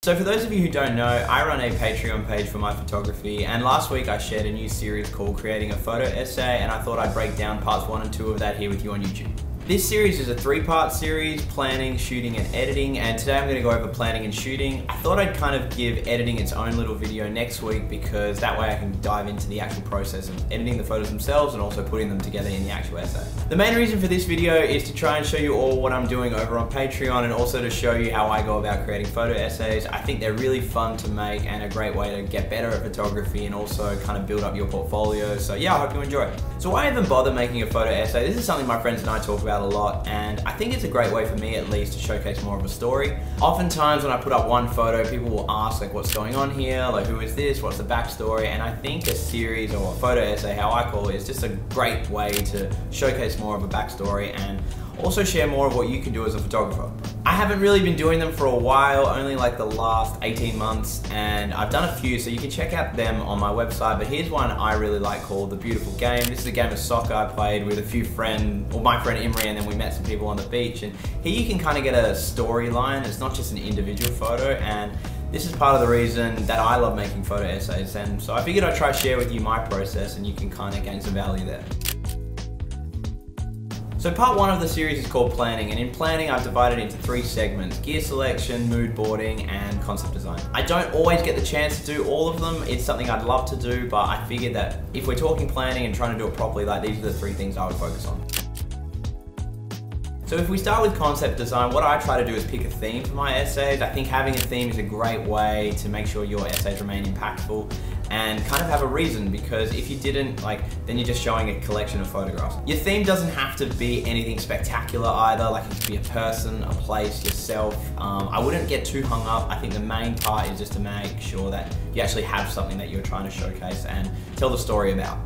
So for those of you who don't know, I run a Patreon page for my photography, and last week I shared a new series called Creating a Photo Essay, and I thought I'd break down parts 1 and 2 of that here with you on YouTube. This series is a 3-part series: planning, shooting, and editing, and today I'm going to go over planning and shooting. I thought I'd kind of give editing its own little video next week because that way I can dive into the actual process of editing the photos themselves and also putting them together in the actual essay. The main reason for this video is to try and show you all what I'm doing over on Patreon and also to show you how I go about creating photo essays. I think they're really fun to make and a great way to get better at photography and also kind of build up your portfolio. So yeah, I hope you enjoy. So why even bother making a photo essay? This is something my friends and I talk about a lot, and I think it's a great way for me at least to showcase more of a story. Oftentimes when I put up one photo, people will ask like, what's going on here? Like, who is this? What's the backstory? And I think a series or a photo essay, how I call it, is just a great way to showcase more of a backstory and also share more of what you can do as a photographer. I haven't really been doing them for a while, only like the last 18 months, and I've done a few, so you can check out them on my website, but here's one I really like called The Beautiful Game. This is a game of soccer I played with a few friends, or my friend Imri, and then we met some people on the beach, and here you can kind of get a storyline. It's not just an individual photo, and this is part of the reason that I love making photo essays, and so I figured I'd try to share with you my process and you can kind of gain some value there. So part 1 of the series is called planning, and in planning I've divided into 3 segments: gear selection, mood boarding, and concept design. I don't always get the chance to do all of them. It's something I'd love to do, but I figured that if we're talking planning and trying to do it properly, like these are the 3 things I would focus on. So if we start with concept design, what I try to do is pick a theme for my essays. I think having a theme is a great way to make sure your essays remain impactful and kind of have a reason, because if you didn't, then you're just showing a collection of photographs. Your theme doesn't have to be anything spectacular either, like it could be a person, a place, yourself. I wouldn't get too hung up. I think the main part is just to make sure that you actually have something that you're trying to showcase and tell the story about.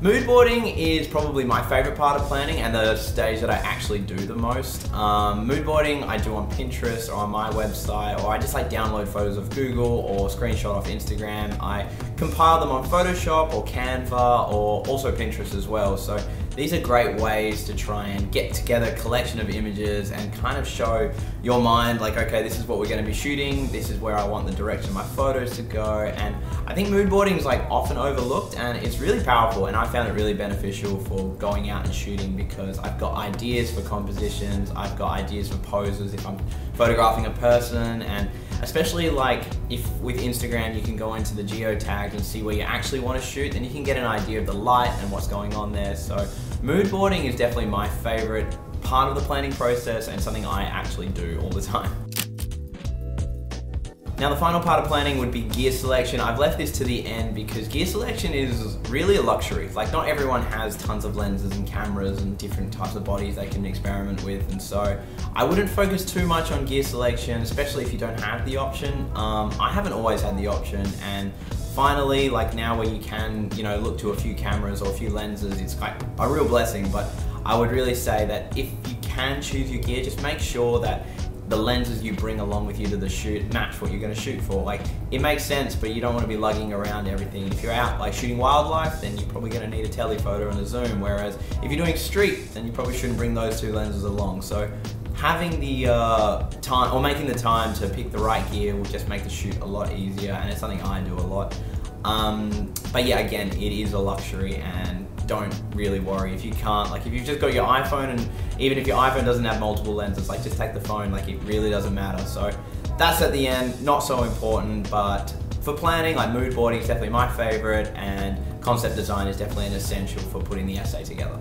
Mood boarding is probably my favorite part of planning and the stage that I actually do the most. Mood boarding I do on Pinterest or on my website, or I just download photos of Google or screenshot off Instagram. I compile them on Photoshop or Canva or also Pinterest as well. So these are great ways to try and get together a collection of images and kind of show your mind like, okay, this is what we're going to be shooting, this is where I want the direction of my photos to go. And I think mood boarding is often overlooked, and it's really powerful, and I found it really beneficial for going out and shooting because I've got ideas for compositions, I've got ideas for poses if I'm photographing a person, and especially if with Instagram you can go into the geo tags and see where you actually want to shoot, then you can get an idea of the light and what's going on there. So mood boarding is definitely my favorite part of the planning process and something I actually do all the time. Now the final part of planning would be gear selection. I've left this to the end because gear selection is really a luxury. Not everyone has tons of lenses and cameras and different types of bodies they can experiment with, and so I wouldn't focus too much on gear selection, especially if you don't have the option. I haven't always had the option, and finally, now where you can, look to a few cameras or a few lenses, it's a real blessing. But I would really say that if you can choose your gear, just make sure that the lenses you bring along with you to the shoot match what you're going to shoot for. It makes sense, but you don't want to be lugging around everything. If you're out shooting wildlife, then you're probably going to need a telephoto and a zoom, whereas if you're doing street, then you probably shouldn't bring those 2 lenses along. So having the time, or making the time to pick the right gear, will just make the shoot a lot easier, and it's something I do a lot. But yeah, again, it is a luxury, and don't really worry if you can't. If you've just got your iPhone, and even if your iPhone doesn't have multiple lenses, just take the phone. It really doesn't matter. So that's at the end, not so important. But for planning, mood boarding is definitely my favorite, and concept design is definitely an essential for putting the essay together.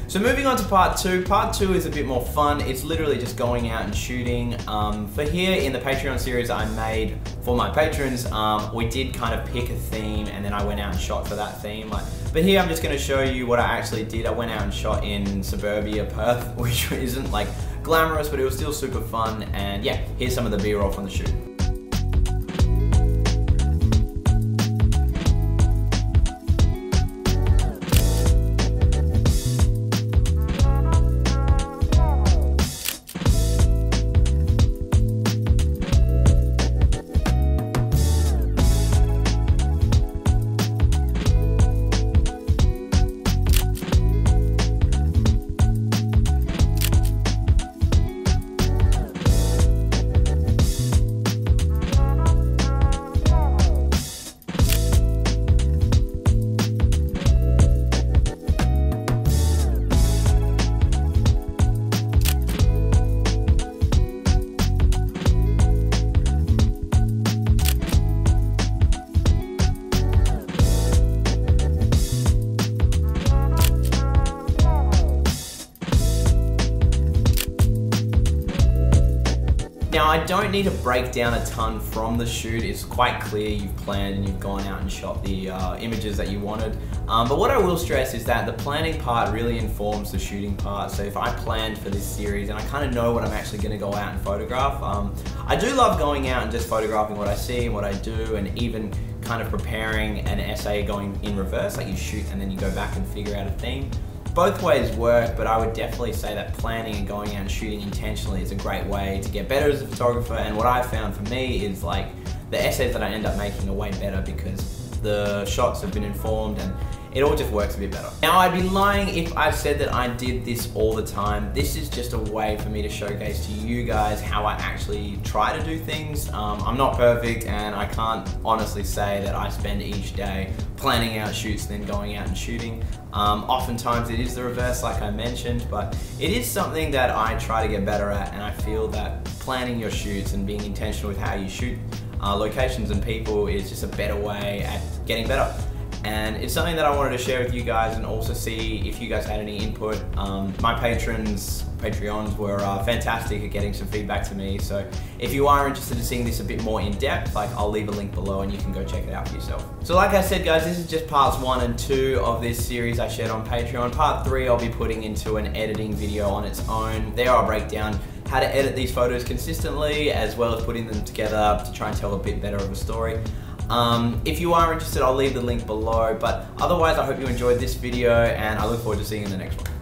So moving on to part 2. Part 2 is a bit more fun. It's literally just going out and shooting. For here in the Patreon series I made for my patrons, we did kind of pick a theme, and then I went out and shot for that theme. But here I'm just going to show you what I actually did. I went out and shot in suburbia Perth, which isn't glamorous, but it was still super fun. And yeah, here's some of the B-roll from the shoot. Now, I don't need to break down a ton from the shoot. It's quite clear you've planned and you've gone out and shot the images that you wanted. But what I will stress is that the planning part really informs the shooting part. So if I planned for this series and I kind of know what I'm actually going to go out and photograph, I do love going out and just photographing what I see and what I do, and even kind of preparing an essay going in reverse, like you shoot and then you go back and figure out a theme. Both ways work, but I would definitely say that planning and going out and shooting intentionally is a great way to get better as a photographer. And what I've found for me is like the essays that I end up making are way better because the shots have been informed and it all just works a bit better. Now, I'd be lying if I said that I did this all the time. This is just a way for me to showcase to you guys how I actually try to do things. I'm not perfect, and I can't honestly say that I spend each day planning out shoots then going out and shooting. Oftentimes it is the reverse, like I mentioned, but it is something that I try to get better at, and I feel that planning your shoots and being intentional with how you shoot locations and people is just a better way at getting better. And it's something that I wanted to share with you guys and also see if you guys had any input. My Patreons were fantastic at getting some feedback to me. So if you are interested in seeing this a bit more in depth, like I'll leave a link below and you can go check it out for yourself. So like I said, guys, this is just parts 1 and 2 of this series I shared on Patreon. Part 3 I'll be putting into an editing video on its own. There I'll break down how to edit these photos consistently, as well as putting them together to try and tell a bit better of a story. If you are interested, I'll leave the link below, but otherwise I hope you enjoyed this video and I look forward to seeing you in the next one.